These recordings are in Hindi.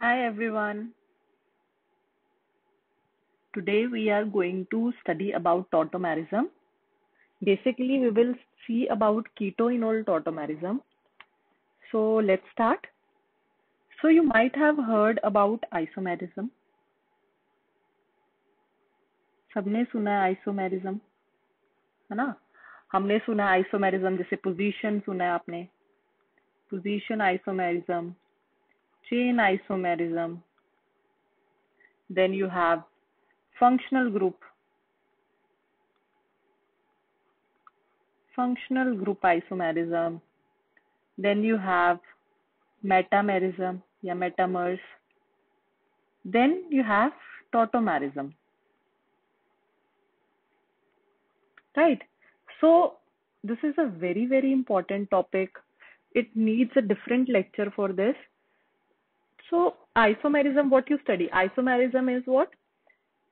Hi everyone. Today we are going to study about tautomerism. Basically, we will see about ketoenol tautomerism. So let's start. So you might have heard about isomerism. सबने सुना है आइसोमेरिज्म, है ना? हमने सुना है आइसोमेरिज्म, जैसे पोजीशन सुना है आपने, position isomerism, chain isomerism. Then you have functional group isomerism. Then you have metamerism या metamers. Then you have tautomerism, right? So this is a very, very important topic. It needs a different lecture for this. So isomerism, what you study? Isomerism is what?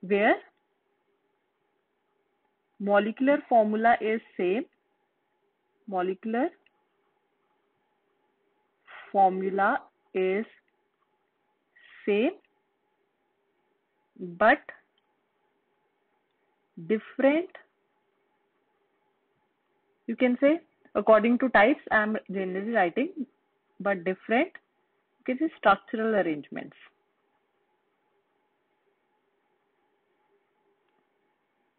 Where molecular formula is same. Molecular formula is same, but different. You can say according to types. I am generally writing, but different. You can say structural arrangements.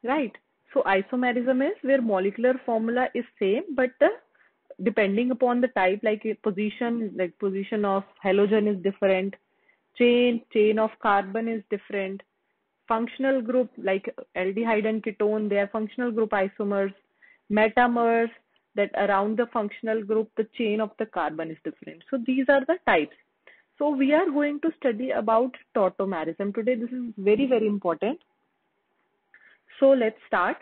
Right. So isomerism is where molecular formula is same, but depending upon the type, like position of halogen is different, chain of carbon is different, functional group like aldehyde and ketone, they are functional group isomers, metamers, that around the functional group, the chain of the carbon is different. So these are the types. So we are going to study about tautomerism today. This is very, very important. So let's start.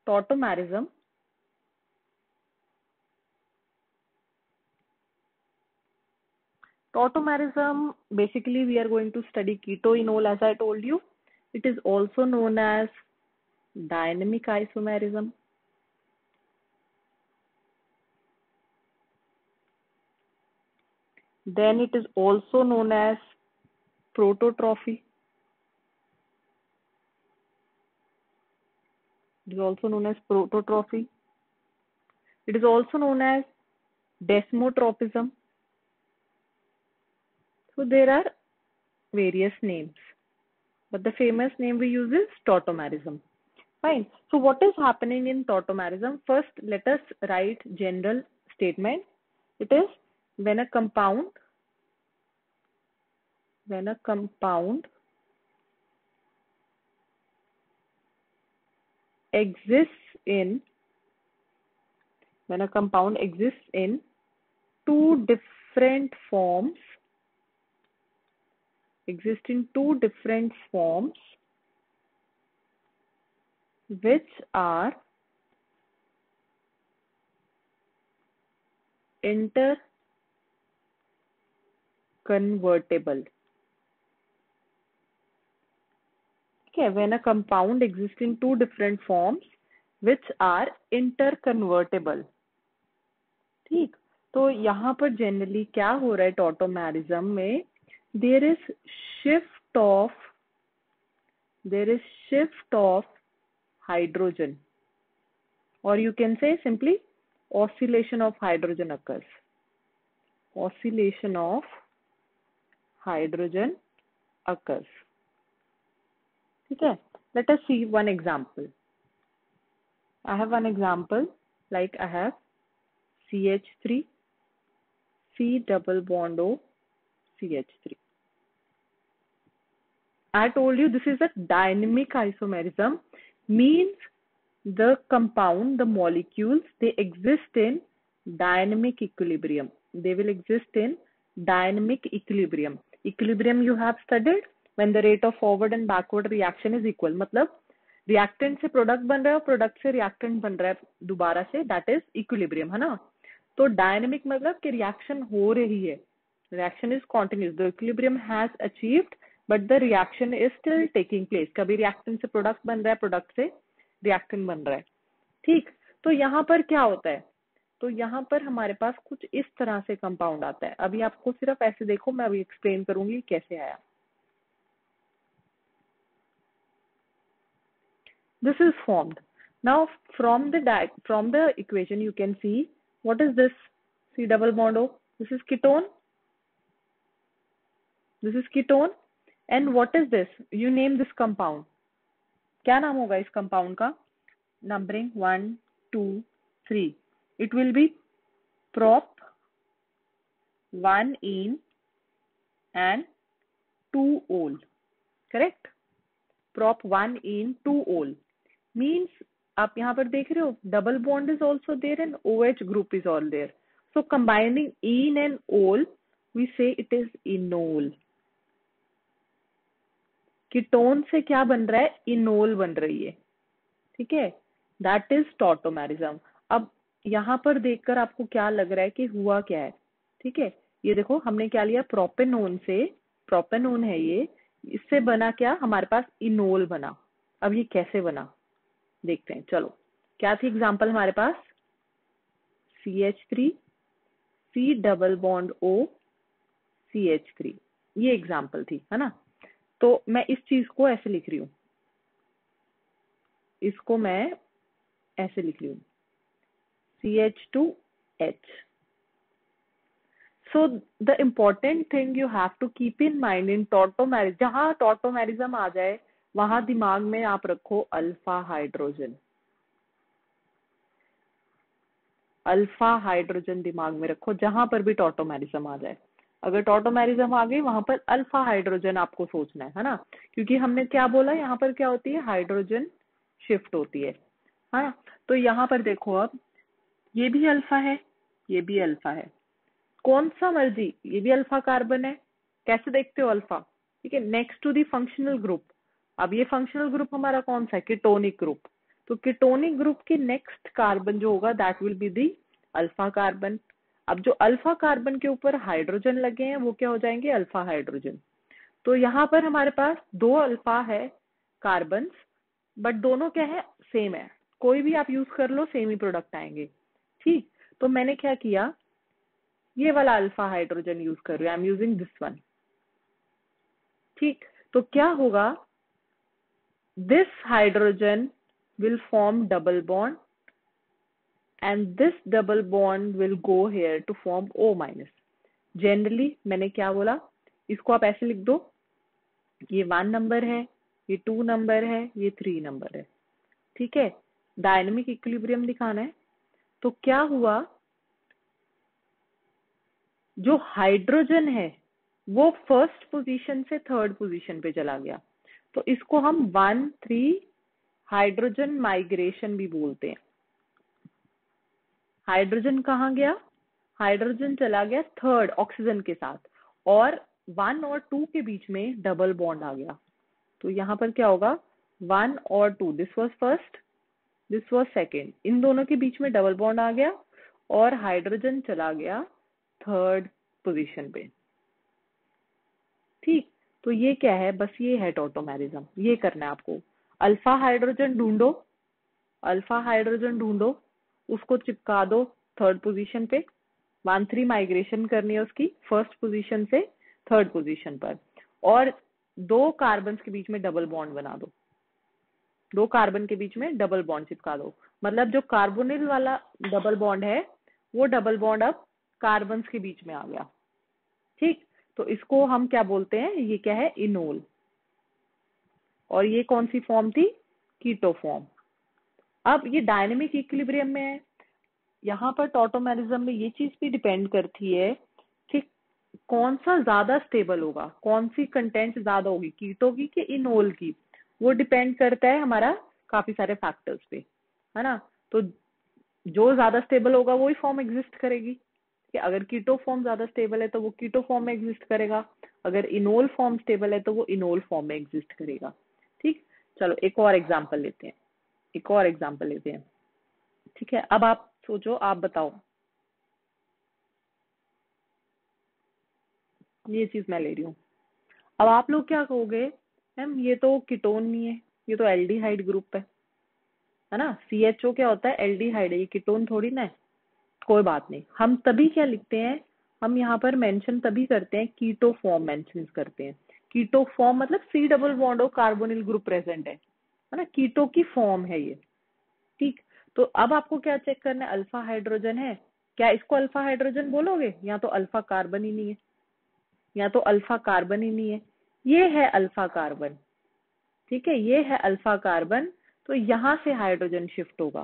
Tautomerism. Tautomerism, basically we are going to study ketoenol, as I told you. It is also known as dynamic isomerism. Then it is also known as prototrophy. It is also known as prototrophy. It is also known as desmotropism. So there are various names, but the famous name we use is tautomerism. Fine. So what is happening in tautomerism? First, let us write general statement. It is when a compound exists in two different forms, which are interconvertible. Okay, when a compound exists in two different forms which are interconvertible. ठीक, तो यहाँ पर जनरली क्या हो रहा है tautomerism में? There is shift of hydrogen, or you can say simply oscillation of hydrogen occurs. Oscillation of hydrogen occurs. ठीक है? Let us see one example. I have one example, like I have CH3, C double bond O, CH3. I told you this is a dynamic isomerism, means the compound, the molecules, they exist in dynamic equilibrium. They will exist in dynamic equilibrium. Equilibrium you have studied when the rate of forward and backward reaction is equal. मतलब reactant से product बन रहा है और product से reactant बन रहा है दोबारा से, that is equilibrium, है ना? तो dynamic मतलब कि reaction हो रही है, reaction is continuous, the equilibrium has achieved but the reaction is still taking place. कभी reactant से product बन रहा है, product से reactant बन रहा है. ठीक, तो यहाँ पर क्या होता है? तो यहाँ पर हमारे पास कुछ इस तरह से कंपाउंड आता है। अभी आपको सिर्फ ऐसे देखो, मैं अभी एक्सप्लेन करूंगी कैसे आया। This is formed. Now from the equation you can see what is this? C double bond O. This is ketone. This is ketone. And what is this? You name this compound. क्या नाम होगा इस compound का? Numbering 1, 2, 3. It will be prop 1-ene and 2-ol. Correct? Prop 1-ene 2-ol means आप यहाँ पर देख रहे हो double bond is also there and OH group is all there. So combining ene and ol we say it is enol. Ketone से क्या बन रहा है? इनोल बन रही है। ठीक है, दैट इज टॉटोमेरिज्म। अब यहाँ पर देखकर आपको क्या लग रहा है कि हुआ क्या है? ठीक है, ये देखो हमने क्या लिया, प्रोपेनोन से, प्रोपेनोन है ये, इससे बना क्या हमारे पास? इनोल बना। अब ये कैसे बना देखते हैं, चलो। क्या थी एग्जाम्पल हमारे पास? CH3 C double bond O CH3, ये एग्जाम्पल थी, है ना। तो मैं इस चीज को ऐसे लिख रही हूँ, इसको मैं ऐसे लिख रही हूँ, CH2H. So the important thing you have to keep in mind in tautomerism, जहां टॉटोमेरिज्म आ जाए वहां दिमाग में आप रखो अल्फा हाइड्रोजन। अल्फा हाइड्रोजन दिमाग में रखो जहां पर भी टॉटोमेरिज्म आ जाए। अगर टॉटोमेरिज्म आ गई वहां पर अल्फा हाइड्रोजन आपको सोचना है ना, क्योंकि हमने क्या बोला, यहाँ पर क्या होती है? हाइड्रोजन शिफ्ट होती है ना। तो यहाँ पर देखो, अब ये भी अल्फा है, ये भी अल्फा है, कौन सा मर्जी, ये भी अल्फा कार्बन है। कैसे देखते हो अल्फा? ठीक है, next to the functional group. अब ये फंक्शनल ग्रुप हमारा कौन सा है? Ketonic group. तो कीटोनिक ग्रुप के नेक्स्ट कार्बन जो होगा that will be the alpha carbon. अब जो अल्फा कार्बन के ऊपर हाइड्रोजन लगे हैं वो क्या हो जाएंगे? Alpha hydrogen. तो यहाँ पर हमारे पास दो अल्फा है कार्बन, बट दोनों क्या है? सेम है। कोई भी आप यूज कर लो, सेम ही प्रोडक्ट आएंगे। ठीक, तो मैंने क्या किया, ये वाला अल्फा हाइड्रोजन यूज कर रही हूँ, I am using this one. ठीक, तो क्या होगा? This hydrogen will form double bond and this double bond will go here to form O minus. Generally मैंने क्या बोला, इसको आप ऐसे लिख दो, ये 1 नंबर है, ये 2 नंबर है, ये 3 नंबर है। ठीक है, डायनेमिक इक्विलिब्रियम दिखाना है। तो क्या हुआ, जो हाइड्रोजन है वो फर्स्ट पोजीशन से थर्ड पोजीशन पे चला गया, तो इसको हम 1-3 हाइड्रोजन माइग्रेशन भी बोलते हैं। हाइड्रोजन कहाँ गया? हाइड्रोजन चला गया थर्ड ऑक्सीजन के साथ, और 1 और 2 के बीच में डबल बॉन्ड आ गया। तो यहाँ पर क्या होगा? 1 और 2, this was first, this was second, इन दोनों के बीच में डबल बॉन्ड आ गया और हाइड्रोजन चला गया थर्ड पोजीशन पे। ठीक, तो ये क्या है? बस ये है टॉटोमेरिज्म। ये करना है आपको, अल्फा हाइड्रोजन ढूंढो, अल्फा हाइड्रोजन ढूंढो, उसको चिपका दो थर्ड पोजीशन पे, 1-3 माइग्रेशन करनी है उसकी फर्स्ट पोजीशन से थर्ड पोजीशन पर, और 2 कार्बन के बीच में डबल बॉन्ड बना दो, 2 कार्बन के बीच में डबल बॉन्ड चिपका दो। मतलब जो कार्बोनिल वाला डबल बॉन्ड है वो डबल बॉन्ड अब कार्बन के बीच में आ गया। ठीक, तो इसको हम क्या बोलते हैं? ये क्या है? इनोल। और ये कौन सी फॉर्म थी? Keto form. अब ये डायनेमिक इक्विलिब्रियम में है। यहाँ पर टॉटोमेरिज्म में ये चीज भी डिपेंड करती है कि कौन सा ज्यादा स्टेबल होगा, कौन सी कंटेंट ज्यादा होगी, कीटो की कि इनोल की। वो डिपेंड करता है हमारा काफी सारे फैक्टर्स पे, है ना। तो जो ज्यादा स्टेबल होगा वही फॉर्म एग्जिस्ट करेगी, कि अगर कीटो फॉर्म ज्यादा स्टेबल है तो वो कीटो फॉर्म में एग्जिस्ट करेगा, अगर इनोल फॉर्म स्टेबल है तो वो इनोल फॉर्म में एग्जिस्ट करेगा। ठीक, चलो एक और एग्जांपल लेते हैं, एक और एग्जांपल लेते हैं। ठीक है, अब आप सोचो, आप बताओ, ये चीज मैं ले रही हूँ। अब आप लोग क्या कहोगे, मैम ये तो कीटोन नहीं है, ये तो एल्डिहाइड ग्रुप है ना। CHO क्या होता है? एल्डिहाइड है, ये कीटोन थोड़ी ना है। कोई बात नहीं, हम तभी क्या लिखते हैं, हम यहाँ पर मेंशन तभी करते हैं, कीटो फॉर्म मेंशन करते हैं। कीटो फॉर्म मतलब सी डबल बॉन्ड और कार्बोनिल ग्रुप प्रेजेंट है ना, कीटो की फॉर्म है ये। ठीक, तो अब आपको क्या चेक करना है, अल्फा हाइड्रोजन है, क्या इसको अल्फा हाइड्रोजन बोलोगे, या तो अल्फा कार्बन ही नहीं है, या तो अल्फा कार्बन ही नहीं है, ये है अल्फा कार्बन। ठीक है, ये है अल्फा कार्बन, तो यहाँ से हाइड्रोजन शिफ्ट होगा,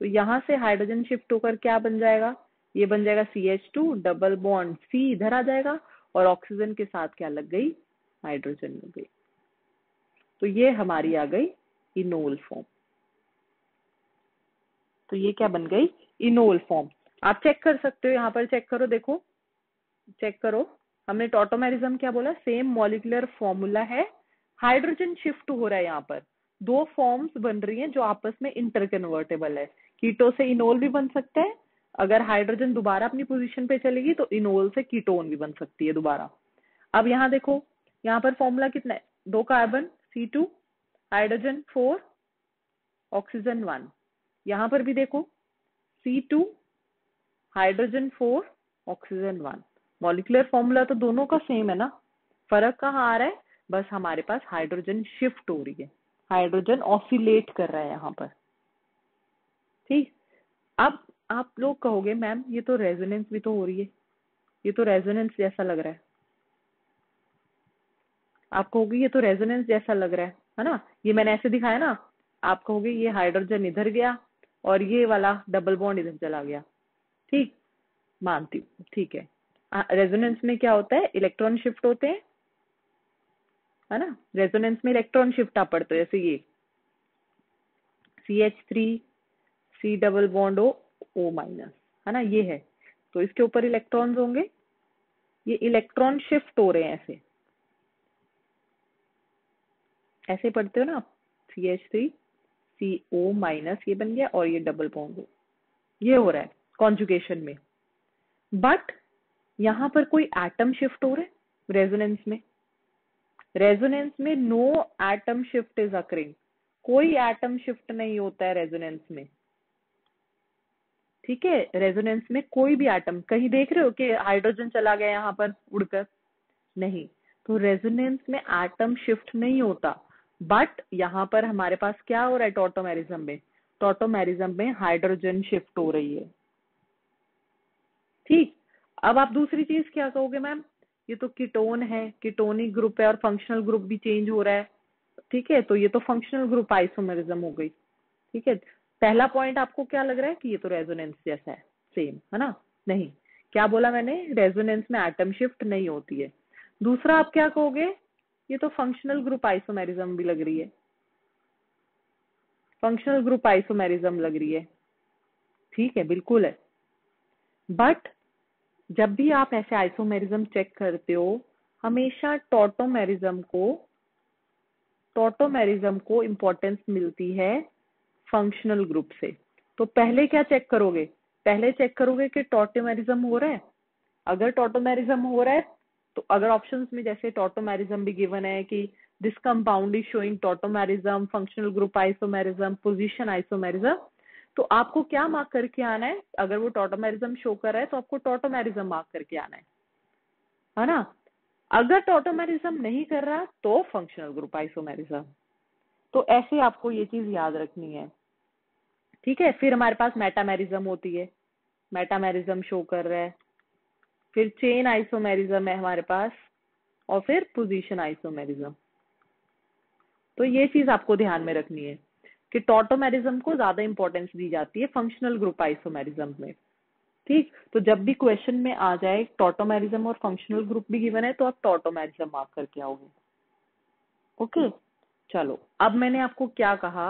तो यहाँ से हाइड्रोजन शिफ्ट होकर क्या बन जाएगा, ये बन जाएगा CH2 डबल बॉन्ड C इधर आ जाएगा, और ऑक्सीजन के साथ क्या लग गई, हाइड्रोजन लग गई, तो ये हमारी आ गई इनोल फॉर्म। तो ये क्या बन गई, इनोल फॉर्म। आप चेक कर सकते हो, यहाँ पर चेक करो, देखो चेक करो, हमने टॉटोमेरिज्म क्या बोला, सेम मॉलिक्यूलर फॉर्मूला है, हाइड्रोजन शिफ्ट हो रहा है, यहाँ पर दो फॉर्म्स बन रही हैं जो आपस में इंटरकन्वर्टेबल है। कीटो से इनोल भी बन सकता है, अगर हाइड्रोजन दोबारा अपनी पोजीशन पे चलेगी तो इनोल से कीटोन भी बन सकती है दोबारा। अब यहाँ देखो, यहाँ पर फॉर्मूला कितना है, 2 कार्बन C2, हाइड्रोजन 4, ऑक्सीजन 1। यहाँ पर भी देखो C2, hydrogen 4, oxygen 1। Molecular formula तो दोनों का सेम है ना, फर्क कहाँ आ रहा है, बस हमारे पास हाइड्रोजन शिफ्ट हो रही है, हाइड्रोजन ऑसिलेट कर रहा है यहाँ पर। ठीक, अब आप लोग कहोगे मैम ये तो रेजोनेंस भी तो हो रही है, ये तो रेजोनेंस जैसा लग रहा है, आप कहोगे ये तो रेजोनेंस जैसा लग रहा है ना, ये मैंने ऐसे दिखाया ना, आप कहोगे ये हाइड्रोजन इधर गया और ये वाला डबल बॉन्ड इधर चला गया। ठीक, मानती हूँ, ठीक है। रेजोनेंस में क्या होता है, इलेक्ट्रॉन शिफ्ट होते हैं, है ना, रेजोनेंस में इलेक्ट्रॉन शिफ्ट आप पढ़ते हो, जैसे ये CH3 C double bond O minus, है ना, ये है, तो इसके ऊपर इलेक्ट्रॉन्स होंगे, ये इलेक्ट्रॉन शिफ्ट हो रहे हैं, ऐसे ऐसे पढ़ते हो ना आप, CH3 CO माइनस ये बन गया, और ये डबल बॉन्ड ये हो रहा है कॉन्जुगेशन में। बट यहाँ पर कोई एटम शिफ्ट हो रहा है रेजोनेंस में, रेजोनेंस में no atom shift is occurring, कोई एटम शिफ्ट नहीं होता है रेजोनेंस में। ठीक है, रेजोनेंस में कोई भी एटम, कहीं देख रहे हो कि हाइड्रोजन चला गया यहाँ पर उड़कर, नहीं, तो रेजोनेंस में एटम शिफ्ट नहीं होता, बट यहाँ पर हमारे पास क्या हो रहा है टॉटोमेरिज्म में, टॉटोमेरिज्म में हाइड्रोजन शिफ्ट हो रही है। ठीक, अब आप दूसरी चीज क्या कहोगे मैम, ये तो कीटोन है, कीटोनिक ग्रुप है और फंक्शनल ग्रुप भी चेंज हो रहा है। ठीक है, तो ये तो फंक्शनल ग्रुप आइसोमेरिज्म हो गई। ठीक है, पहला पॉइंट आपको क्या लग रहा है कि ये तो रेजोनेंस जैसा है, सेम है ना, नहीं, क्या बोला मैंने, रेजोनेंस में एटम शिफ्ट नहीं होती है। दूसरा आप क्या कहोगे, ये तो फंक्शनल ग्रुप आइसोमेरिज्म भी लग रही है, फंक्शनल ग्रुप आइसोमेरिज्म लग रही है। ठीक है, बिल्कुल है, बट जब भी आप ऐसे आइसोमेरिज्म चेक करते हो, हमेशा टॉटोमेरिज्म को इम्पोर्टेंस मिलती है फंक्शनल ग्रुप से। तो पहले क्या चेक करोगे, पहले चेक करोगे कि टॉटोमेरिज्म हो रहा है, अगर टॉटोमेरिज्म हो रहा है तो अगर ऑप्शंस में जैसे टॉटोमेरिज्म भी गिवन है कि this compound is showing tautomerism, functional group isomerism, position isomerism, तो आपको क्या मार्क करके आना है, अगर वो टॉटोमेरिज्म शो कर रहा है तो आपको टॉटोमेरिज्म मार्क करके आना है ना, अगर टॉटोमेरिज्म नहीं कर रहा तो फंक्शनल ग्रुप आइसोमेरिज्म। तो ऐसे आपको ये चीज याद रखनी है। ठीक है, फिर हमारे पास मेटामेरिज्म होती है, मेटामेरिज्म शो कर रहा है, फिर चेन आइसोमेरिज्म है हमारे पास, और फिर पोजीशन आइसोमेरिज्म। तो ये चीज आपको ध्यान में रखनी है कि टॉटोमेरिज्म को ज्यादा इंपॉर्टेंस दी जाती है फंक्शनल ग्रुप आइसोमेरिज्म में। ठीक, तो जब भी क्वेश्चन में आ जाए टॉटोमेरिज्म और फंक्शनल ग्रुप भी गिवन है तो आप टॉटोमेरिज्म मार्क करके आओगे। ओके, चलो, अब मैंने आपको क्या कहा,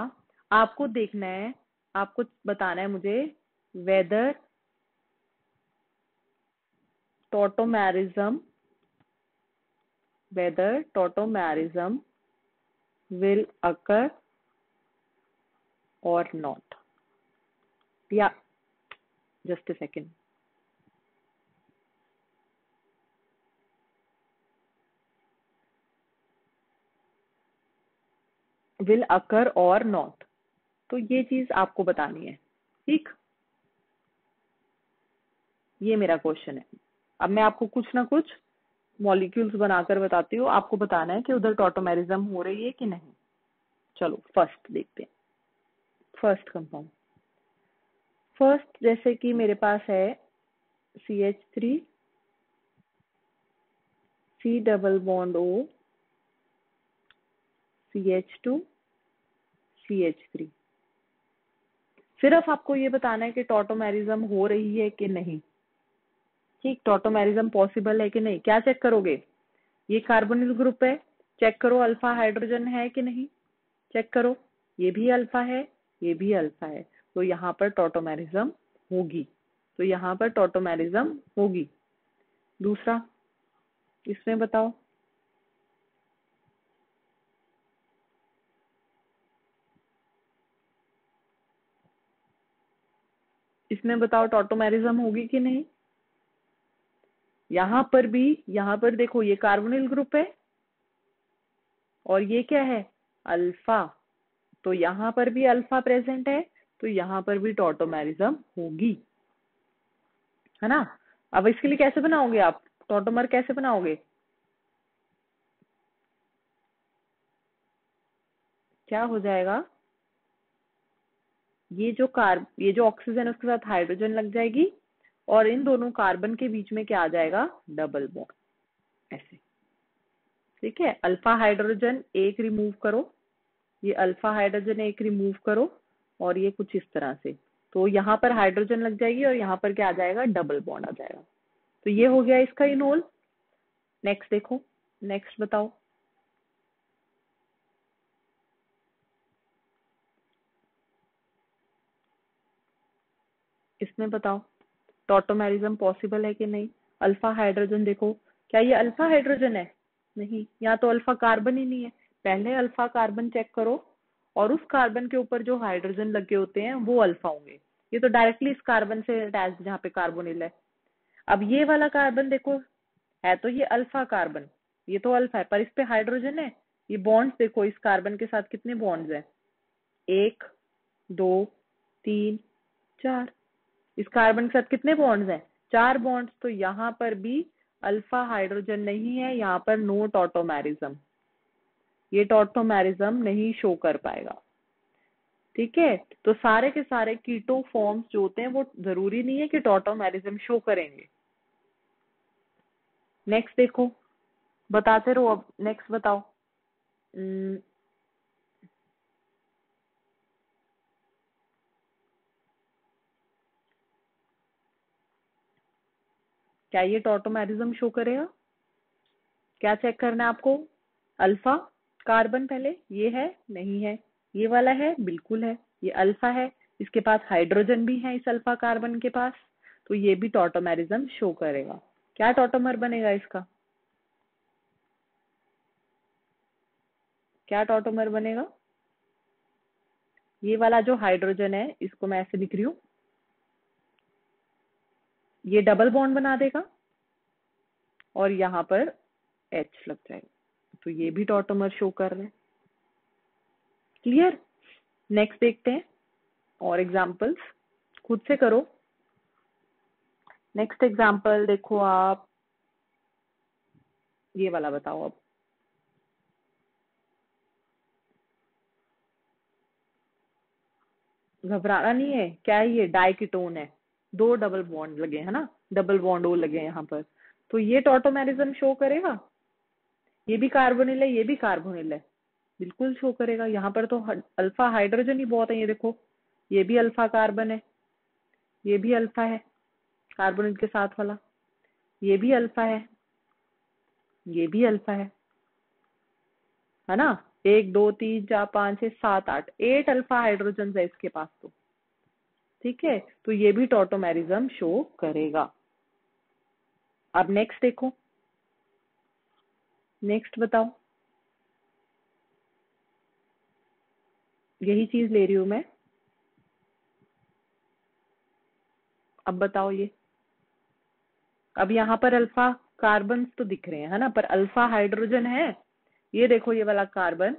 आपको देखना है, आपको बताना है मुझे whether tautomerism will occur or not. Yeah, just a second. Will occur or not, तो ये चीज आपको बतानी है। ठीक, ये मेरा क्वेश्चन है। अब मैं आपको कुछ ना कुछ मॉलिक्यूल्स बनाकर बताती हूँ, आपको बताना है कि उधर टॉटोमेरिज्म हो रही है कि नहीं। चलो फर्स्ट देखते हैं, फर्स्ट कंपाउंड। फर्स्ट जैसे कि मेरे पास है CH3 C double bond O CH2 CH3। सिर्फ आपको ये बताना है कि टॉटोमेरिज्म हो रही है कि नहीं। ठीक, टॉटोमेरिज्म पॉसिबल है कि नहीं। क्या चेक करोगे, ये कार्बोनिल ग्रुप है, चेक करो अल्फा हाइड्रोजन है कि नहीं, चेक करो, ये भी अल्फा है, ये भी अल्फा है, तो यहाँ पर टॉटोमेरिज्म होगी, तो यहाँ पर टॉटोमेरिज्म होगी। दूसरा, इसमें बताओ, इसमें बताओ टॉटोमेरिज्म होगी कि नहीं। यहाँ पर भी, यहाँ पर देखो ये कार्बोनिल ग्रुप है और ये क्या है, अल्फा, तो यहाँ पर भी अल्फा प्रेजेंट है, तो यहाँ पर भी टॉटोमेरिज्म होगी, है ना। अब इसके लिए कैसे बनाओगे आप, टॉटोमर कैसे बनाओगे, क्या हो जाएगा, ये जो ऑक्सीजन है उसके साथ हाइड्रोजन लग जाएगी और इन दोनों कार्बन के बीच में क्या आ जाएगा, डबल बॉन्ड, ऐसे। ठीक है, अल्फा हाइड्रोजन एक रिमूव करो, ये अल्फा हाइड्रोजन एक रिमूव करो और ये कुछ इस तरह से, तो यहाँ पर हाइड्रोजन लग जाएगी और यहाँ पर क्या आ जाएगा, डबल बॉन्ड आ जाएगा। तो ये हो गया इसका इनोल। नेक्स्ट देखो, नेक्स्ट बताओ, इसमें बताओ टॉटोमेरिज्म पॉसिबल है कि नहीं। अल्फा हाइड्रोजन देखो, क्या ये अल्फा हाइड्रोजन है, नहीं, यहाँ तो अल्फा कार्बन ही नहीं है। पहले अल्फा कार्बन चेक करो और उस कार्बन के ऊपर जो हाइड्रोजन लगे होते हैं वो अल्फा होंगे। ये तो डायरेक्टली इस कार्बन से अटैच जहाँ पे कार्बोनिल है। अब ये वाला कार्बन देखो, है तो ये अल्फा कार्बन, ये तो अल्फा है पर इस पे हाइड्रोजन है। ये बॉन्ड्स देखो, इस कार्बन के साथ कितने बॉन्ड्स हैं, 1 2 3 4, इस कार्बन के साथ कितने बॉन्ड्स हैं, 4 बॉन्ड्स, तो यहाँ पर भी अल्फा हाइड्रोजन नहीं है, यहाँ पर नो टॉटोमेरिज्म, ये टॉटोमेरिज्म नहीं शो कर पाएगा। ठीक है, तो सारे के सारे कीटो फॉर्म्स जो होते हैं वो जरूरी नहीं है कि टॉटोमेरिज्म शो करेंगे। नेक्स्ट देखो, बताते रहो, अब नेक्स्ट बताओ। हम्म, क्या ये टॉटोमेरिज्म शो करेगा, क्या चेक करना है आपको, अल्फा कार्बन पहले, ये है नहीं है, ये वाला है बिल्कुल है, ये अल्फा है, इसके पास हाइड्रोजन भी है इस अल्फा कार्बन के पास, तो ये भी टॉटोमेरिज्म शो करेगा। क्या टॉटोमर बनेगा इसका, क्या टॉटोमर बनेगा, ये वाला जो हाइड्रोजन है इसको मैं ऐसे लिख रही हूँ, ये डबल बॉन्ड बना देगा और यहाँ पर H लग जाएगा, तो ये भी टॉटोमर शो कर रहे हैं। क्लियर, नेक्स्ट देखते हैं और एग्जांपल्स, खुद से करो। नेक्स्ट एग्जांपल देखो आप, ये वाला बताओ। अब घबराना नहीं है, क्या है ये, डाइकीटोन है, 2 डबल बॉन्ड लगे है ना, डबल बॉन्ड ओ लगे हैं यहाँ पर, तो ये टॉटोमेरिज्म शो करेगा। ये भी कार्बोनिल है, ये भी कार्बोनिल है, बिल्कुल शो करेगा। यहाँ पर तो अल्फा हाइड्रोजन ही बहुत है, ये देखो, ये भी अल्फा कार्बन है, ये भी अल्फा है कार्बोनिल के साथ वाला, ये भी अल्फा ये भी अल्फा है ना। 1 2 3 4 5 6 7 8, 8 अल्फा हाइड्रोजन है इसके पास तो। ठीक है, तो ये भी टॉटोमेरिज्म शो करेगा। अब नेक्स्ट देखो, नेक्स्ट बताओ, यही चीज ले रही हूं मैं। अब बताओ ये, अब यहाँ पर अल्फा कार्बन तो दिख रहे हैं है ना, पर अल्फा हाइड्रोजन है। ये देखो, ये वाला carbon,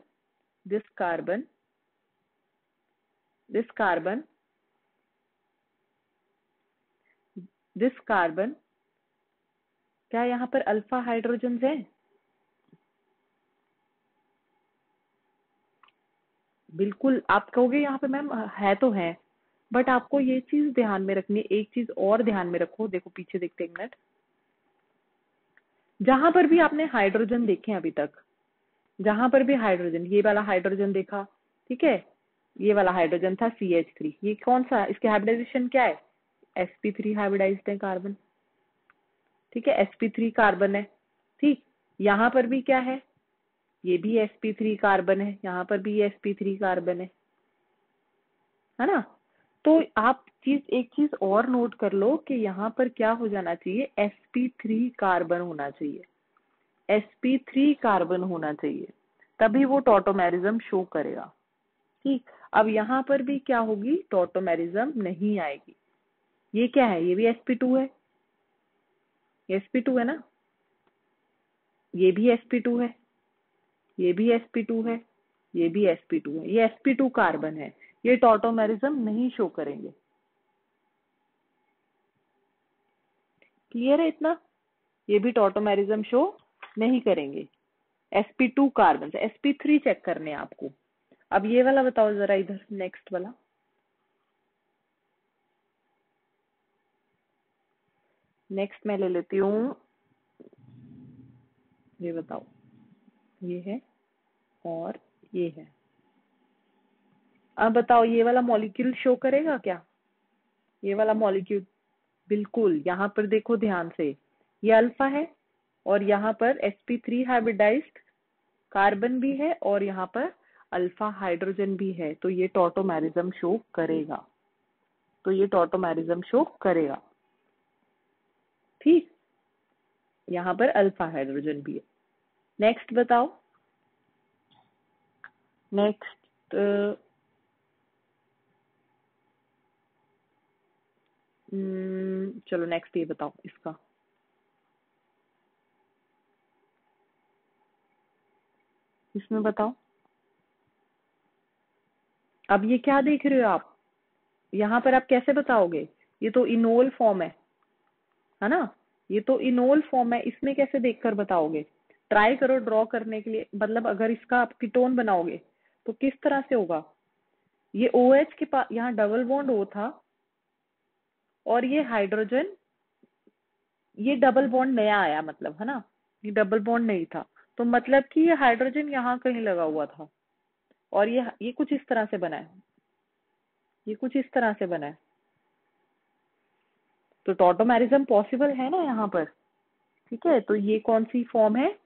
this carbon, this carbon, this carbon, क्या यहाँ पर अल्फा हाइड्रोजन है? बिल्कुल, आप कहोगे यहाँ पे मैम है तो है, बट आपको ये चीज ध्यान में रखनी है। एक चीज और ध्यान में रखो, देखो पीछे देखते एक मिनट। जहां पर भी आपने हाइड्रोजन देखे हैं अभी तक, जहां पर भी हाइड्रोजन, ये वाला हाइड्रोजन देखा, ठीक है, ये वाला हाइड्रोजन था CH3, ये कौन सा, इसके हाइब्रिडाइजेशन क्या है? sp3 हाइब्रिडाइज्ड है कार्बन, ठीक है, sp3 कार्बन है। ठीक, यहाँ पर भी क्या है? ये भी sp3 कार्बन है, यहाँ पर भी ये sp3 कार्बन है ना? तो आप एक चीज और नोट कर लो कि यहाँ पर क्या हो जाना चाहिए, sp3 कार्बन होना चाहिए, sp3 कार्बन होना चाहिए, तभी वो टॉटोमेरिज्म शो करेगा। ठीक, अब यहाँ पर भी क्या होगी, टॉटोमेरिज्म नहीं आएगी। ये क्या है? ये भी sp2 है, sp2 है ना, ये भी sp2 है, ये भी sp2 है, ये भी sp2 है, ये sp2 कार्बन है, ये टॉटोमेरिज्म नहीं शो करेंगे। क्लियर है इतना? ये भी टॉटोमेरिज्म शो नहीं करेंगे। sp2 कार्बन से sp3 चेक करने हैं आपको। अब ये वाला बताओ जरा, इधर नेक्स्ट वाला, नेक्स्ट मैं ले लेती हूँ, ये बताओ, ये है और ये है। अब बताओ ये वाला मॉलिक्यूल शो करेगा क्या? ये वाला मॉलिक्यूल, बिल्कुल, यहाँ पर देखो ध्यान से, ये अल्फा है और यहाँ पर sp3 हाइब्रिडाइज्ड कार्बन भी है और यहाँ पर अल्फा हाइड्रोजन भी है, तो ये टॉटोमेरिज्म शो करेगा, तो ये टॉटोमेरिज्म शो करेगा। ठीक, यहाँ पर अल्फा हाइड्रोजन भी है। नेक्स्ट बताओ, नेक्स्ट चलो नेक्स्ट ये बताओ इसका, इसमें बताओ। अब ये क्या देख रहे हो आप, यहाँ पर आप कैसे बताओगे? ये तो इनोल फॉर्म है ना, ये तो इनोल फॉर्म है, इसमें कैसे देखकर बताओगे? ट्राई करो ड्रॉ करने के लिए, मतलब अगर इसका आप कीटोन बनाओगे तो किस तरह से होगा? ये OH के पास यहाँ डबल बॉन्ड O था और ये हाइड्रोजन, ये डबल बॉन्ड नया आया मतलब, है ना, ये डबल बॉन्ड नहीं था, तो मतलब कि ये हाइड्रोजन यहाँ कहीं लगा हुआ था और ये कुछ इस तरह से बना है, ये कुछ इस तरह से बना है, तो टॉटोमेरिज्म पॉसिबल है ना यहाँ पर। ठीक है, तो ये कौन सी फॉर्म है?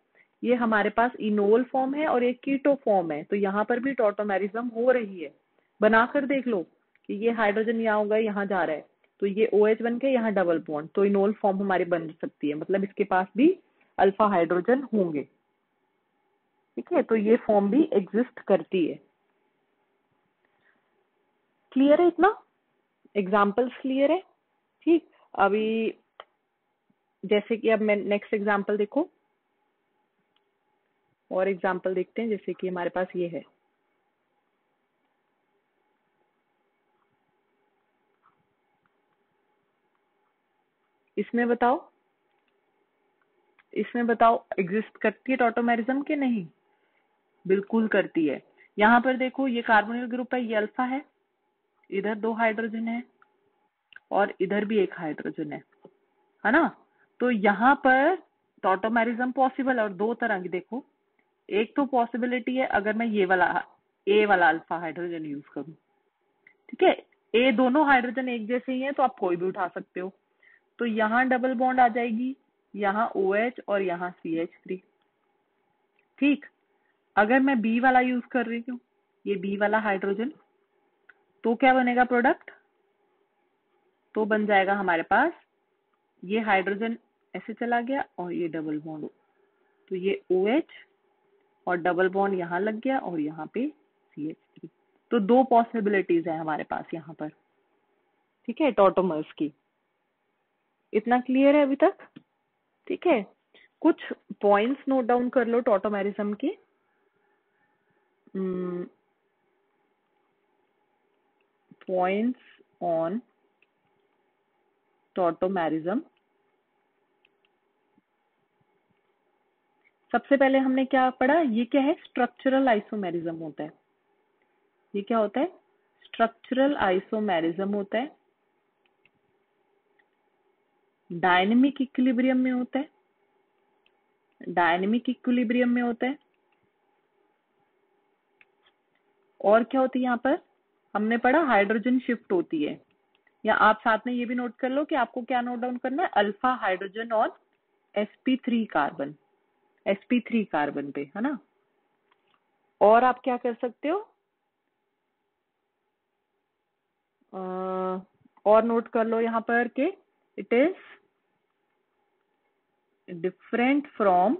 ये हमारे पास इनोल फॉर्म है और एक कीटो फॉर्म है, तो यहाँ पर भी टॉटोमेरिज्म हो रही है। बनाकर देख लो कि ये हाइड्रोजन यहाँ होगा, यहाँ जा रहा है, तो ये OH बन के यहाँ डबल बॉन्ड, तो इनोल फॉर्म हमारी बन सकती है, मतलब इसके पास भी अल्फा हाइड्रोजन होंगे। ठीक है, तो ये फॉर्म भी एग्जिस्ट करती है। क्लियर है इतना? एग्जाम्पल्स क्लियर है? ठीक, अभी जैसे कि अब मैं नेक्स्ट एग्जाम्पल देखो, और एग्जाम्पल देखते हैं, जैसे कि हमारे पास ये है, इसमें बताओ, इसमें बताओ एग्जिस्ट करती है टॉटोमेरिज्म के नहीं? बिल्कुल करती है। यहाँ पर देखो ये कार्बोनिल ग्रुप है, ये अल्फा है, इधर 2 हाइड्रोजन है और इधर भी 1 हाइड्रोजन है ना, तो यहाँ पर टॉटोमेरिज्म पॉसिबल है, और 2 तरह की देखो, एक तो पॉसिबिलिटी है अगर मैं ये वाला ए वाला अल्फा हाइड्रोजन यूज करूं, ठीक है, ए दोनों हाइड्रोजन एक जैसे ही है तो आप कोई भी उठा सकते हो, तो यहाँ डबल बॉन्ड आ जाएगी, यहाँ OH और यहाँ CH3। ठीक, अगर मैं बी वाला यूज कर रही हूँ, ये बी वाला हाइड्रोजन, तो क्या बनेगा प्रोडक्ट? तो बन जाएगा हमारे पास, ये हाइड्रोजन ऐसे चला गया और ये डबल बॉन्ड, तो ये OH और डबल बॉन्ड यहाँ लग गया और यहाँ पे CH3, तो 2 पॉसिबिलिटीज है हमारे पास यहाँ पर। ठीक है, टॉटोमर्स की। इतना क्लियर है अभी तक? ठीक है, कुछ पॉइंट्स नोट डाउन कर लो टॉटोमेरिज्म के। Points on tautomerism. सबसे पहले हमने क्या पढ़ा, ये क्या है, स्ट्रक्चरल आइसोमेरिज्म होता है। ये क्या होता है, स्ट्रक्चरल आइसोमेरिज्म होता है। डायनेमिक इक्विलिब्रियम में होता है, डायनेमिक इक्विलिब्रियम में होता है। और क्या होती है यहाँ पर, हमने पढ़ा हाइड्रोजन शिफ्ट होती है, या आप साथ में ये भी नोट कर लो कि आपको क्या नोट डाउन करना है, अल्फा हाइड्रोजन और sp3 कार्बन, sp3 कार्बन पे, है ना। और आप क्या कर सकते हो, और नोट कर लो यहाँ पर कि it is different from,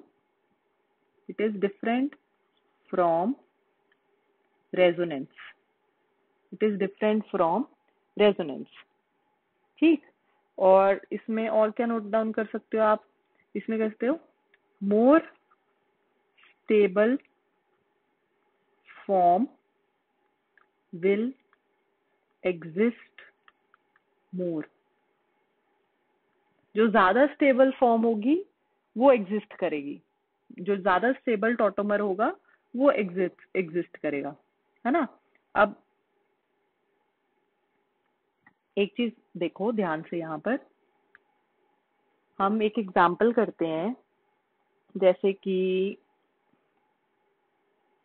it is different from resonance, it is different from resonance. ठीक, और इसमें और क्या नोट डाउन कर सकते हो आप, इसमें कह सकते हो more stable form will exist more. जो ज्यादा स्टेबल फॉर्म होगी वो एग्जिस्ट करेगी, जो ज्यादा स्टेबल टॉटोमर होगा वो एग्जिस्ट करेगा, है ना। अब एक चीज देखो ध्यान से, यहाँ पर हम एक एग्जाम्पल करते हैं, जैसे कि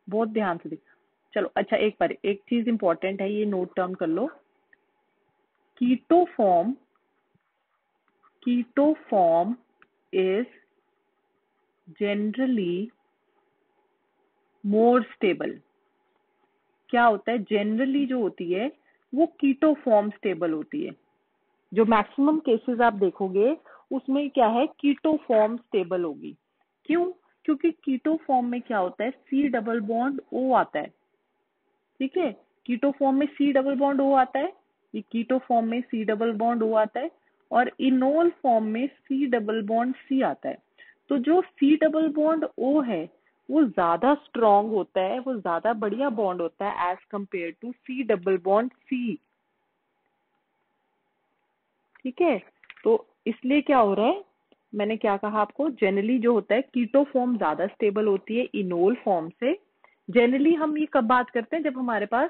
बहुत ध्यान से देखो, चलो अच्छा एक बार, एक चीज इंपॉर्टेंट है, ये नोट डाउन कर लो। Keto form, keto form is generally more stable. क्या होता है, जनरली जो होती है वो कीटो फॉर्म स्टेबल होती है। जो मैक्सिमम केसेस आप देखोगे उसमें क्या है, कीटो फॉर्म स्टेबल होगी। क्यों, क्योंकि कीटो फॉर्म में क्या होता है, C डबल बॉन्ड O आता है, ठीक है। कीटो फॉर्म में C डबल बॉन्ड O आता है, ये कीटो फॉर्म में C डबल बॉन्ड O आता है, और इनोल फॉर्म में C डबल बॉन्ड C आता है। तो जो C डबल बॉन्ड O है वो ज्यादा स्ट्रॉन्ग होता है, वो ज्यादा बढ़िया बॉन्ड होता है as compare to C double bond C, ठीक है। तो इसलिए क्या हो रहा है, मैंने क्या कहा आपको, जनरली जो होता है कीटो फॉर्म ज्यादा स्टेबल होती है इनोल फॉर्म से। जनरली हम ये कब बात करते हैं, जब हमारे पास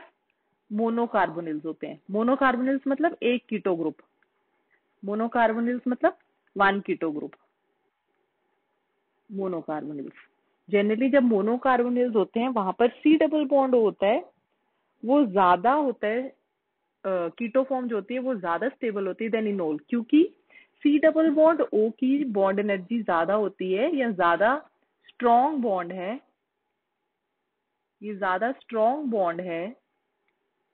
मोनोकार्बोनिल्स होते हैं। मोनोकार्बोनिल्स मतलब एक कीटो ग्रुप, मोनोकार्बोनिल्स मतलब वन कीटो ग्रुप, मोनोकार्बोनिल्स। जनरली जब मोनोकार्बोनिल्स होते हैं वहां पर C डबल बॉन्ड होता है, वो ज्यादा होता है, कीटो फॉर्म जो होती है वो ज्यादा स्टेबल होती है देन इनोल, क्योंकि C डबल बॉन्ड O की बॉन्ड एनर्जी ज्यादा होती है, या ज्यादा स्ट्रॉन्ग बॉन्ड है, ये ज्यादा स्ट्रॉन्ग बॉन्ड है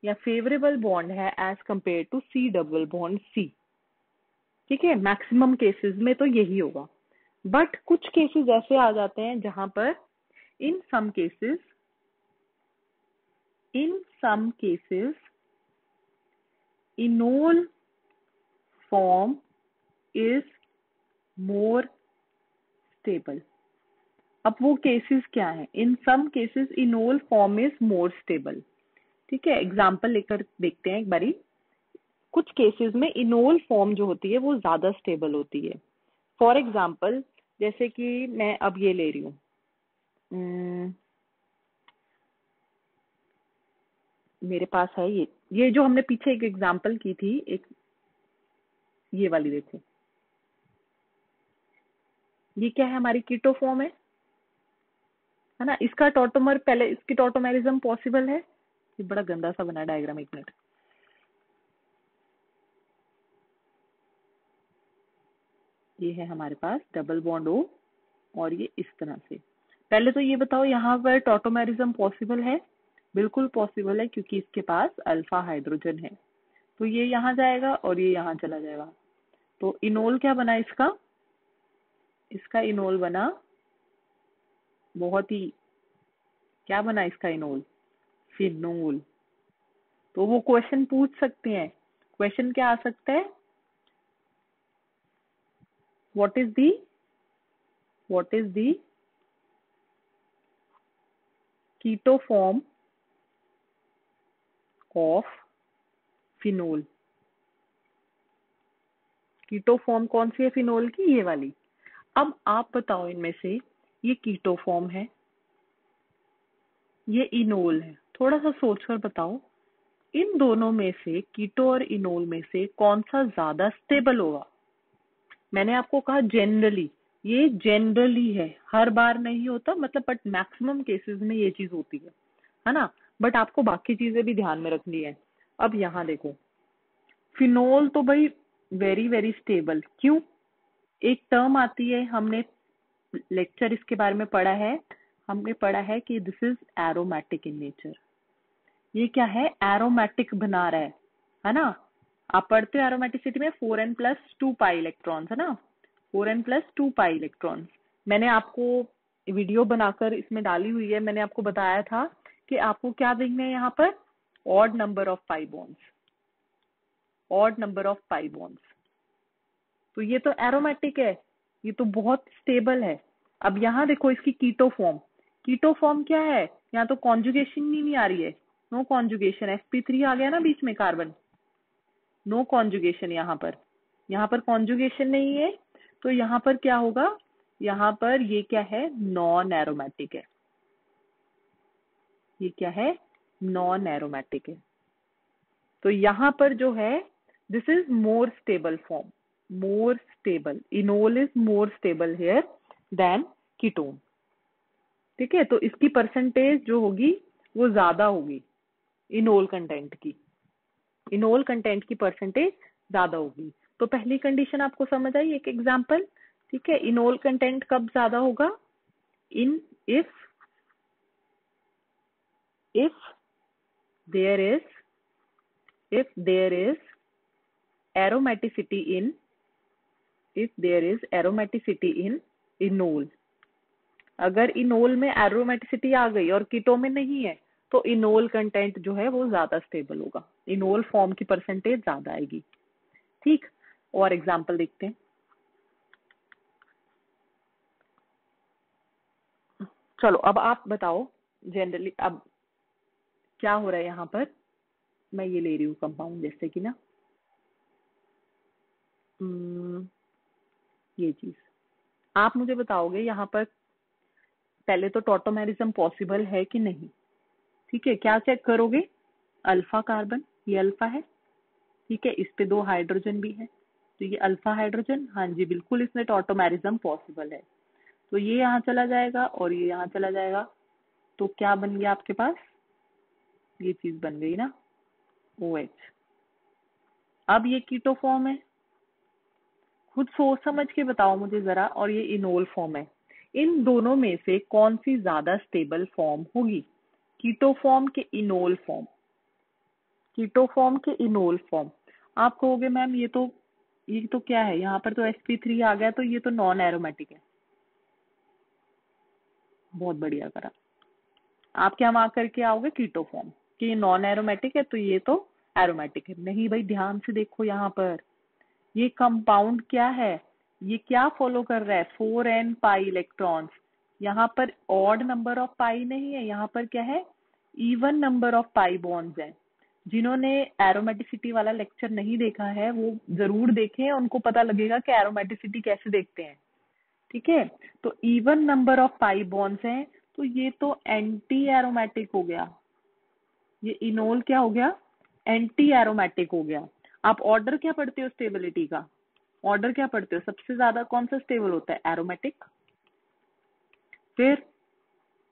या फेवरेबल बॉन्ड है as compare to C double bond C, ठीक है। मैक्सिमम केसेस में तो यही होगा, बट कुछ केसेस ऐसे आ जाते हैं जहां पर in some cases, in some cases enol form is more stable. अब वो केसेस क्या है, in some cases enol form is more stable, ठीक है। एग्जांपल लेकर देखते हैं एक बारी। कुछ केसेस में इनोल फॉर्म जो होती है वो ज्यादा स्टेबल होती है। फॉर एग्जाम्पल, जैसे कि मैं अब ये ले रही हूँ, मेरे पास है ये जो हमने पीछे एक एग्जाम्पल की थी, एक ये वाली देखो, ये क्या है, हमारी कीटो फॉर्म है ना। इसका टॉटोमर, पहले इसकी टॉटोमेरिज्म पॉसिबल है। ये बड़ा गंदा सा बना डायग्राम, एक मिनट, ये है हमारे पास डबल बॉन्ड O और ये इस तरह से। पहले तो ये बताओ यहाँ पर टॉटोमेरिज्म पॉसिबल है, बिल्कुल पॉसिबल है, क्योंकि इसके पास अल्फा हाइड्रोजन है। तो ये यहाँ जाएगा और ये यहाँ चला जाएगा। तो इनोल क्या बना इसका, इसका इनोल बना, बहुत ही, क्या बना इसका इनोल, फिनोल। तो वो क्वेश्चन पूछ सकते हैं, क्वेश्चन क्या आ सकता है, what is the, what is the keto form of phenol, keto form कौन सी है फिनोल की? ये वाली। अब आप बताओ इनमें से, ये कीटो फॉर्म है, ये इनोल है, थोड़ा सा सोच कर बताओ इन दोनों में से, कीटो और इनोल में से कौन सा ज्यादा स्टेबल होगा? मैंने आपको कहा जनरली, ये जनरली है, हर बार नहीं होता मतलब, बट मैक्सिमम केसेस में ये चीज होती है ना। बट आपको बाकी चीजें भी ध्यान में रखनी है। अब यहाँ देखो, फिनोल तो भाई वेरी वेरी स्टेबल, क्यों? एक टर्म आती है, हमने लेक्चर इसके बारे में पढ़ा है, हमने पढ़ा है कि this is aromatic in nature. ये क्या है? एरोमेटिक बना रहा है ना। आप पढ़ते हो एरोमेटिसिटी में 4n+2 पाई इलेक्ट्रॉन्स, है ना, 4n+2 पाई इलेक्ट्रॉन्स। मैंने आपको वीडियो बनाकर इसमें डाली हुई है, मैंने आपको बताया था कि आपको क्या देखना है यहाँ पर, odd number of pi bonds, odd number of pi bonds. तो ये तो एरोमेटिक है, ये तो बहुत स्टेबल है। अब यहाँ देखो इसकी कीटो फॉर्म, कीटो फॉर्म क्या है? यहाँ तो कॉन्जुगेशन ही नहीं आ रही है, नो कॉन्जुगेशन, sp3 आ गया ना बीच में कार्बन, नो कॉन्जुगेशन यहाँ पर कॉन्जुगेशन नहीं है। तो यहाँ पर क्या होगा? यहाँ पर ये क्या है? नॉन एरोमेटिक है। ये क्या है? नॉन एरोमेटिक है। तो यहाँ पर जो है, this is more stable form, more stable, enol is more stable here than ketone. ठीक है, तो इसकी परसेंटेज जो होगी वो ज्यादा होगी इनोल कंटेंट की, इनोल कंटेंट की परसेंटेज ज्यादा होगी। तो पहली कंडीशन आपको समझ आई, एक एग्जांपल। ठीक है, इनोल कंटेंट कब ज्यादा होगा? In if there is aromaticity in, if there is aromaticity in enol. अगर इनोल में एरोमेटिसिटी आ गई और कीटो में नहीं है, तो इनोल कंटेंट जो है वो ज्यादा स्टेबल होगा, इनोल फॉर्म की परसेंटेज ज्यादा आएगी। ठीक, और एग्जांपल देखते हैं। चलो अब आप बताओ जनरली अब क्या हो रहा है यहाँ पर। मैं ये ले रही हूँ कंपाउंड, जैसे कि ना ये चीज आप मुझे बताओगे यहाँ पर, पहले तो टॉटोमेरिज्म पॉसिबल है कि नहीं। ठीक है, क्या चेक करोगे? अल्फा कार्बन, ये अल्फा है, ठीक है, इस पे 2 हाइड्रोजन भी है, तो ये अल्फा हाइड्रोजन, हाँ जी बिल्कुल इसमें टॉटोमेरिज्म पॉसिबल है। तो ये यहाँ चला जाएगा और ये यहाँ चला जाएगा, तो क्या बन गया आपके पास? ये चीज बन गई ना, OH। अब ये कीटो फॉर्म है, खुद सोच समझ के बताओ मुझे जरा, और ये इनोल फॉर्म है। इन दोनों में से कौन सी ज्यादा स्टेबल फॉर्म होगी? कीटो फॉर्म के इनोल फॉर्म? कीटो फॉर्म के इनोल फॉर्म। आप कहोगे मैम ये तो क्या है, यहाँ पर तो sp3 आ गया, तो ये तो नॉन एरोमेटिक है। बहुत बढ़िया करा, आप क्या मार्क करके आओगे? कीटो फॉर्म, कि ये नॉन एरोमेटिक है तो ये तो एरोमेटिक है। नहीं भाई, ध्यान से देखो यहाँ पर, ये कंपाउंड क्या है, ये क्या फॉलो कर रहा है? 4n pi electrons. यहाँ पर ऑड नंबर ऑफ पाई नहीं है, यहाँ पर क्या है? Even number of pi bonds है। जिन्होंने एरोमेटिसिटी वाला लेक्चर नहीं देखा है वो जरूर देखें, उनको पता लगेगा कि एरोमेटिसिटी कैसे देखते हैं। ठीक है, तो even number of pi bonds हैं, तो ये तो एंटी एरोमेटिक हो गया, ये इनोल क्या हो गया? एंटी एरोमेटिक हो गया। आप ऑर्डर क्या पढ़ते हो स्टेबिलिटी का? ऑर्डर क्या पढ़ते हो? सबसे ज्यादा कौन सा स्टेबल होता है? एरोमेटिक, फिर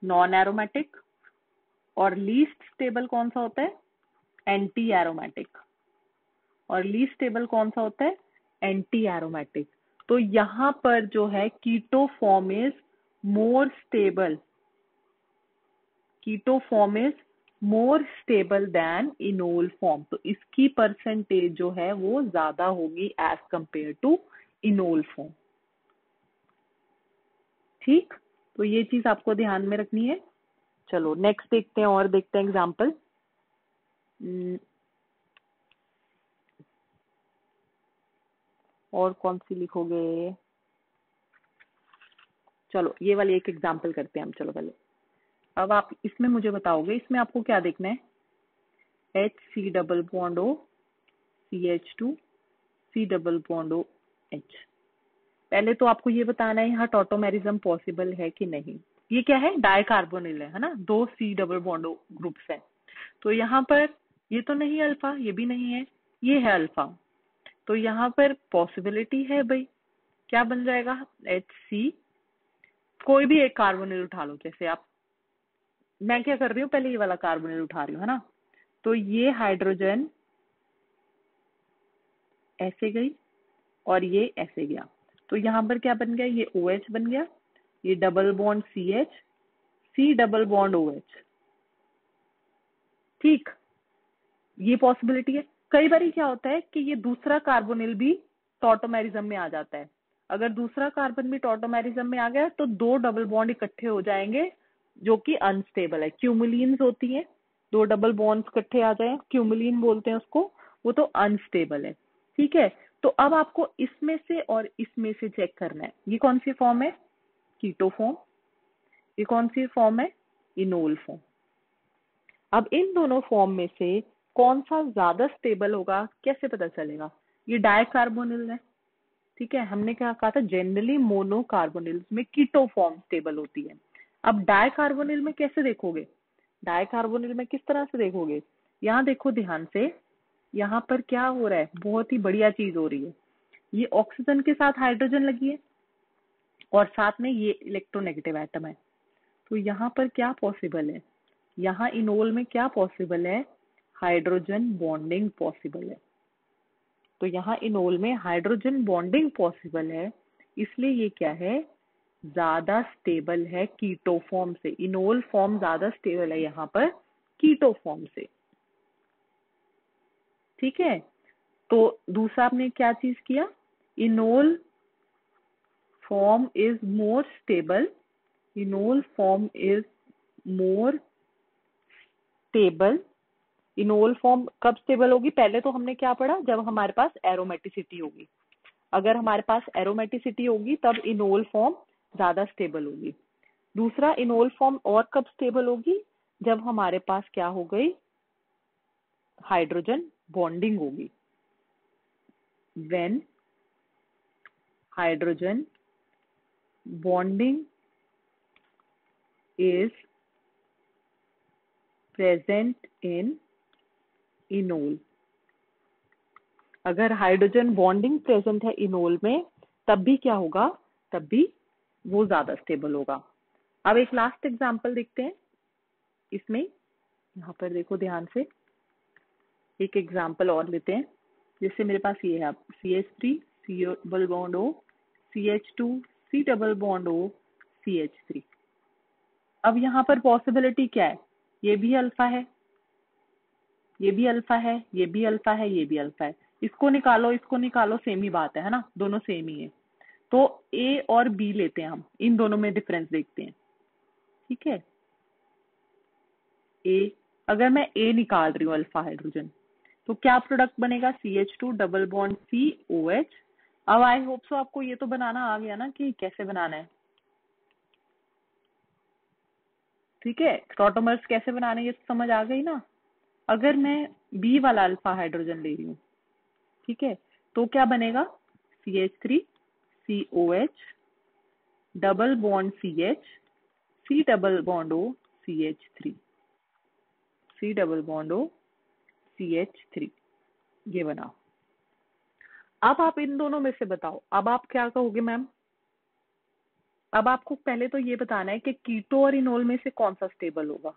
नॉन एरोमेटिक, और लीस्ट स्टेबल कौन सा होता है? Anti aromatic. और लीस्ट स्टेबल कौन सा होता है? Anti aromatic. तो यहाँ पर जो है keto form is more stable, keto form is more stable than enol form. तो इसकी परसेंटेज जो है वो ज्यादा होगी as compare to enol form. ठीक, तो ये चीज आपको ध्यान में रखनी है। चलो नेक्स्ट देखते हैं, और देखते हैं एग्जाम्पल। और कौन सी लिखोगे? चलो ये वाली एक एग्जाम्पल करते हैं हम। चलो पहले अब आप इसमें मुझे बताओगे, इसमें आपको क्या देखना है? HC double bond O CH2 C double bond O H। पहले तो आपको ये बताना है यहाँ टॉटोमेरिज्म पॉसिबल है कि नहीं। ये क्या है, डाइकार्बोनिल है ना, 2 C डबल बॉन्ड ग्रुप्स है। तो यहाँ पर ये तो नहीं अल्फा, ये भी नहीं है, ये है अल्फा। तो यहाँ पर पॉसिबिलिटी है भाई, क्या बन जाएगा, HC। कोई भी एक कार्बोनिल उठा लो, जैसे आप, मैं क्या कर रही हूँ, पहले ये वाला कार्बोनिल उठा रही हूँ, है ना। तो ये हाइड्रोजन ऐसे गई और ये ऐसे गया, तो यहाँ पर क्या बन गया, ये OH बन गया, ये double bond CH, C double bond OH। ठीक, ये पॉसिबिलिटी है। कई बार क्या होता है कि ये दूसरा कार्बोनिल भी टॉटोमेरिज्म में आ जाता है। अगर दूसरा कार्बन भी टॉटोमेरिज्म में आ गया तो 2 डबल बॉन्ड इकट्ठे हो जाएंगे, जो कि अनस्टेबल है, क्यूमुलिन्स होती है। 2 डबल बॉन्ड्स इकट्ठे आ जाए, क्यूमुलिन बोलते हैं उसको, वो तो अनस्टेबल है। ठीक है, तो अब आपको इसमें से और इसमें से चेक करना है, ये कौन सी फॉर्म है, कीटो फॉर्म, ये कौन सी फॉर्म है, इनोल फॉर्म। अब इन दोनों फॉर्म में से कौन सा ज्यादा स्टेबल होगा, कैसे पता चलेगा, ये डाइकार्बोनिल है। ठीक है, हमने क्या कहा था, जनरली मोनोकार्बोनिल में कीटो फॉर्म स्टेबल होती है। अब डाइकार्बोनिल में कैसे देखोगे, डाइकार्बोनिल में किस तरह से देखोगे, यहाँ देखो ध्यान से, यहाँ पर क्या हो रहा है, बहुत ही बढ़िया चीज हो रही है। ये ऑक्सीजन के साथ हाइड्रोजन लगी है और साथ में ये इलेक्ट्रोनेगेटिव एटम है। तो यहाँ पर क्या पॉसिबल है, यहाँ इनोल में क्या पॉसिबल है, हाइड्रोजन बॉन्डिंग पॉसिबल है। तो यहाँ इनोल में हाइड्रोजन बॉन्डिंग पॉसिबल है, इसलिए ये क्या है, ज्यादा स्टेबल है कीटो फॉर्म से। इनोल फॉर्म ज्यादा स्टेबल है यहाँ पर कीटो फॉर्म से। ठीक है, तो दूसरा आपने क्या चीज किया, enol form is more stable, enol form is more stable. Enol form कब स्टेबल होगी, पहले तो हमने क्या पढ़ा, जब हमारे पास एरोमेटिसिटी होगी। अगर हमारे पास एरोमेटिसिटी होगी तब इनोल फॉर्म ज्यादा स्टेबल होगी। दूसरा, इनोल फॉर्म और कब स्टेबल होगी, जब हमारे पास क्या हो गई, हाइड्रोजन बॉन्डिंग होगी। When hydrogen bonding is present in enol, अगर हाइड्रोजन बॉन्डिंग प्रेजेंट है इनोल में, तब भी क्या होगा, तब भी वो ज्यादा स्टेबल होगा। अब एक लास्ट एग्जांपल देखते हैं इसमें, यहाँ पर देखो ध्यान से, एक एग्जांपल और लेते हैं। जैसे मेरे पास ये है, आप CH3 C double bond O, CH2 C double bond O, CH3। अब यहाँ पर पॉसिबिलिटी क्या है, ये भी अल्फा है, ये भी अल्फा है, ये भी अल्फा है, ये भी अल्फा है। इसको निकालो, इसको निकालो, सेम ही बात है ना, दोनों सेम ही है। तो A और B लेते हैं हम, इन दोनों में डिफरेंस देखते हैं। ठीक है, A, अगर मैं A निकाल रही हूँ अल्फा हाइड्रोजन, तो क्या प्रोडक्ट बनेगा, CH2 डबल बॉन्ड COH। अब आई होप सो आपको ये तो बनाना आ गया ना कि कैसे बनाना है। ठीक है, टॉटोमर्स कैसे बनाने, ये तो समझ आ गई ना। अगर मैं B वाला अल्फा हाइड्रोजन ले रही हूँ, ठीक है, तो क्या बनेगा, CH3 COH double bond CH, C double bond O CH3, C double bond O CH3, ये बना। अब आप इन दोनों में से बताओ, अब आप क्या कहोगे मैम। अब आपको पहले तो ये बताना है कि कीटो और इनोल में से कौन सा स्टेबल होगा।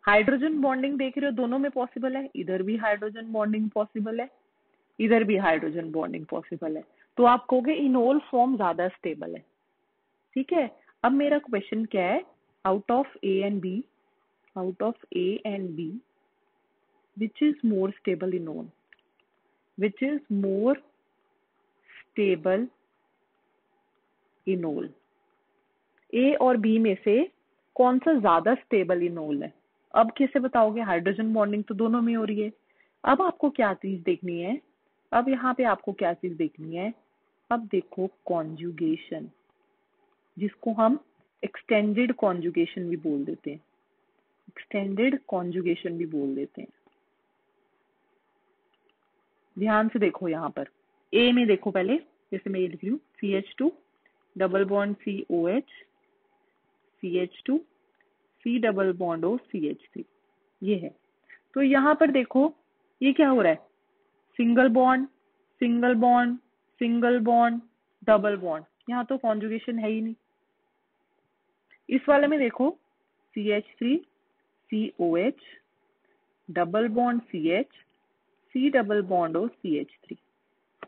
हाइड्रोजन बॉन्डिंग देख रहे हो, दोनों में पॉसिबल है, इधर भी हाइड्रोजन बॉन्डिंग पॉसिबल है, इधर भी हाइड्रोजन बॉन्डिंग पॉसिबल है, तो आप कहोगे इनोल फॉर्म ज्यादा स्टेबल है। ठीक है, अब मेरा क्वेश्चन क्या है, out of A and B, out of A and B which is more stable enol, which is more stable enol. A और बी में से कौन सा ज्यादा स्टेबल इनोल है। अब कैसे बताओगे, हाइड्रोजन बॉन्डिंग तो दोनों में हो रही है। अब आपको क्या चीज देखनी है, अब यहाँ पे आपको क्या चीज देखनी है, अब देखो कॉन्जुगेशन, जिसको हम एक्सटेंडेड कॉन्जुगेशन भी बोल देते हैं, एक्सटेंडेड कॉन्जुगेशन भी बोल देते हैं। ध्यान से देखो, यहाँ पर ए में देखो पहले, जैसे मैं ये लिख रही हूँ CH2 double bond COH CH2 C double bond O CH3, ये है। तो यहाँ पर देखो ये क्या हो रहा है, single bond single bond single bond double bond, यहाँ तो कॉन्जुगेशन है ही नहीं। इस वाले में देखो CH3 COH double bond CH C double bond O CH3।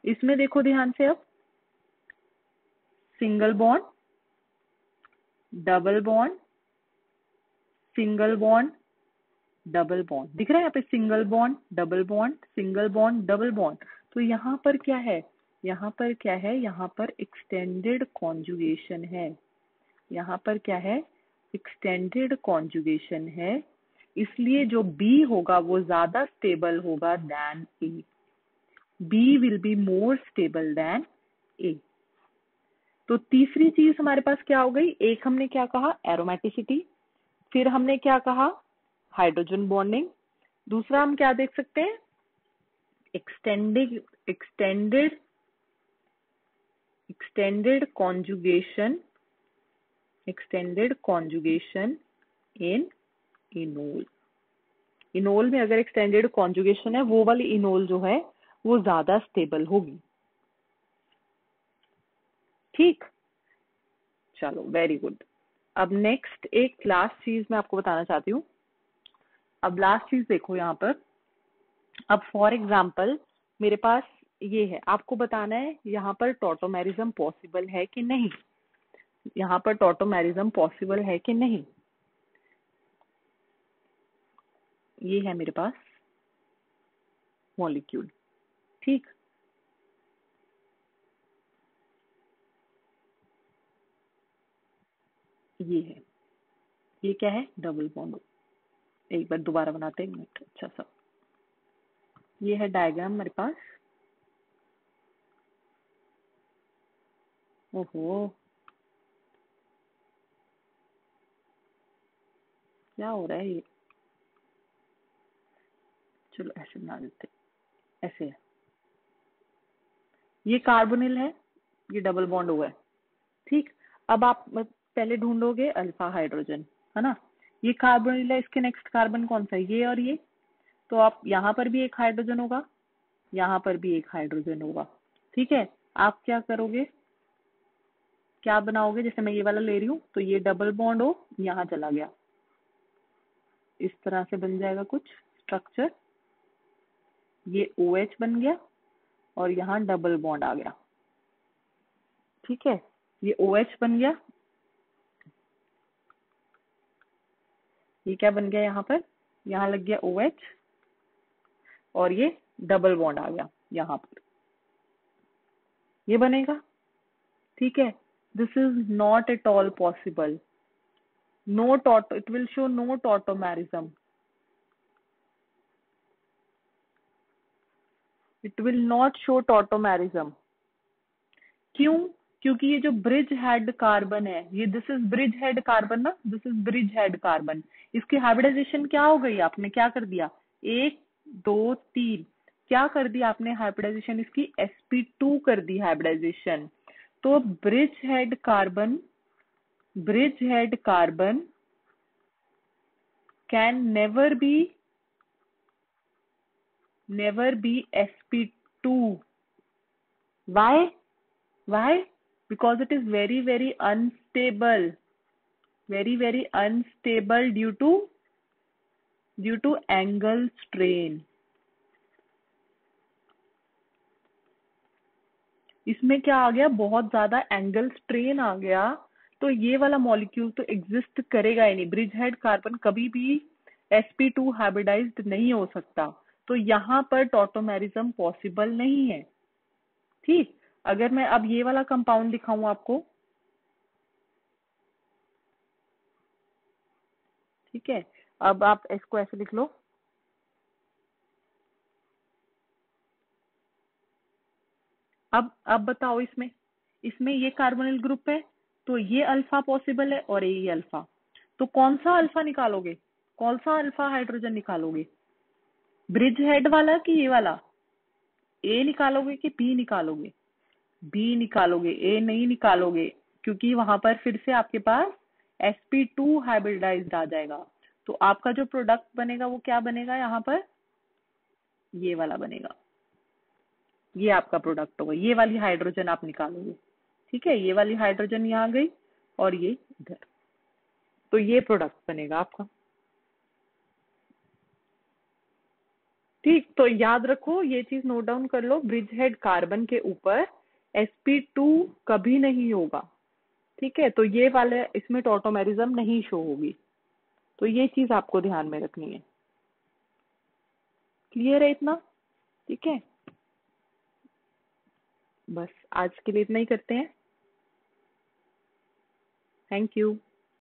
इसमें देखो ध्यान से, अब single bond double bond single bond double bond दिख रहा है यहाँ पे, single bond double bond single bond double bond. तो यहाँ पर क्या है, यहाँ पर क्या है, यहाँ पर एक्सटेंडेड कॉन्जुगेशन है। यहाँ पर क्या है, एक्सटेंडेड कॉन्जुगेशन है, इसलिए जो B होगा वो ज्यादा स्टेबल होगा than A। B will be more stable than A। तो तीसरी चीज हमारे पास क्या हो गई, एक हमने क्या कहा, एरोमेटिसिटी, फिर हमने क्या कहा, हाइड्रोजन बॉन्डिंग, दूसरा हम क्या देख सकते हैं, एक्सटेंडेड कॉन्जुगेशन इन इनोल। इनोल में अगर एक्सटेंडेड कॉन्जुगेशन है, वो वाली इनोल जो है वो ज्यादा स्टेबल होगी। ठीक, चलो वेरी गुड। अब नेक्स्ट एक लास्ट चीज मैं आपको बताना चाहती हूँ। अब लास्ट चीज देखो यहाँ पर, अब फॉर एग्जाम्पल मेरे पास ये है, आपको बताना है यहाँ पर टॉटोमेरिज्म पॉसिबल है कि नहीं, यहाँ पर टॉटोमेरिज्म पॉसिबल है कि नहीं। ये है मेरे पास मॉलिक्यूल, ठीक, ये है, ये क्या है, डबल बॉन्ड। एक बार दोबारा बनाते हैं, मिनट, अच्छा सा, ये है डायग्राम मेरे पास। ओहो, क्या हो रहा है ये, चलो ऐसे बना देते, ऐसे है, ये कार्बोनिल है, ये डबल बॉन्ड हुआ है, ठीक। अब आप पहले ढूंढोगे अल्फा हाइड्रोजन, है ना, ये कार्बोनिल है, इसके नेक्स्ट कार्बन कौन सा है, ये और ये, तो आप यहाँ पर भी एक हाइड्रोजन होगा, यहाँ पर भी एक हाइड्रोजन होगा, ठीक है। आप क्या करोगे, क्या बनाओगे, जैसे मैं ये वाला ले रही हूँ, तो ये डबल बॉन्ड हो यहाँ चला गया, इस तरह से बन जाएगा कुछ स्ट्रक्चर, ये OH बन गया और यहाँ डबल बॉन्ड आ गया, ठीक है, ये OH बन गया, ये क्या बन गया, यहाँ पर यहाँ लग गया OH और ये डबल बॉन्ड आ गया यहाँ पर, ये बनेगा, ठीक है। This is not at all possible, no tauto, it will show no tautomerism, it will not show tautomerism. क्यों, क्योंकि ये जो ब्रिज हेड कार्बन है, ये this is bridgehead carbon ना, this is bridgehead carbon, इसकी हाइब्रिडाइजेशन क्या हो गई, आपने क्या कर दिया, 1 2 3, क्या कर दिया आपने हाइब्रिडाइजेशन, इसकी sp2 कर दी हाइब्रिडाइजेशन। तो bridge head carbon can never be sp2। why because it is very unstable, very unstable due to angle strain। इसमें क्या आ गया, बहुत ज्यादा एंगल स्ट्रेन आ गया, तो ये वाला मॉलिक्यूल तो एग्जिस्ट करेगा ही नहीं, ब्रिज हेड कार्बन कभी भी sp2 हाइब्रिडाइज्ड नहीं हो सकता, तो यहाँ पर टॉटोमेरिज्म पॉसिबल नहीं है, ठीक। अगर मैं अब ये वाला कंपाउंड दिखाऊं आपको, ठीक है, अब आप इसको ऐसे लिख लो, अब बताओ, इसमें ये कार्बोनिल ग्रुप है, तो ये अल्फा पॉसिबल है और ये अल्फा, तो कौन सा अल्फा निकालोगे, कौन सा अल्फा हाइड्रोजन निकालोगे, ब्रिज हेड वाला कि ये वाला, ए निकालोगे कि बी निकालोगे, बी निकालोगे, ए नहीं निकालोगे, क्योंकि वहां पर फिर से आपके पास sp2 हाइब्रिडाइज्ड आ जाएगा। तो आपका जो प्रोडक्ट बनेगा वो क्या बनेगा यहाँ पर, ये वाला बनेगा। ये आपका प्रोडक्ट होगा, ये वाली हाइड्रोजन आप निकालोगे। ठीक है, ये वाली हाइड्रोजन यहाँ गई और ये इधर, तो ये प्रोडक्ट बनेगा आपका। ठीक, तो याद रखो, ये चीज नोट डाउन कर लो, ब्रिज हेड कार्बन के ऊपर sp2 कभी नहीं होगा। ठीक है, तो ये वाले इसमें टॉटोमेरिज्म नहीं शो होगी, तो ये चीज आपको ध्यान में रखनी है। क्लियर है इतना? ठीक है, बस आज के लिए इतना ही करते हैं। Thank you.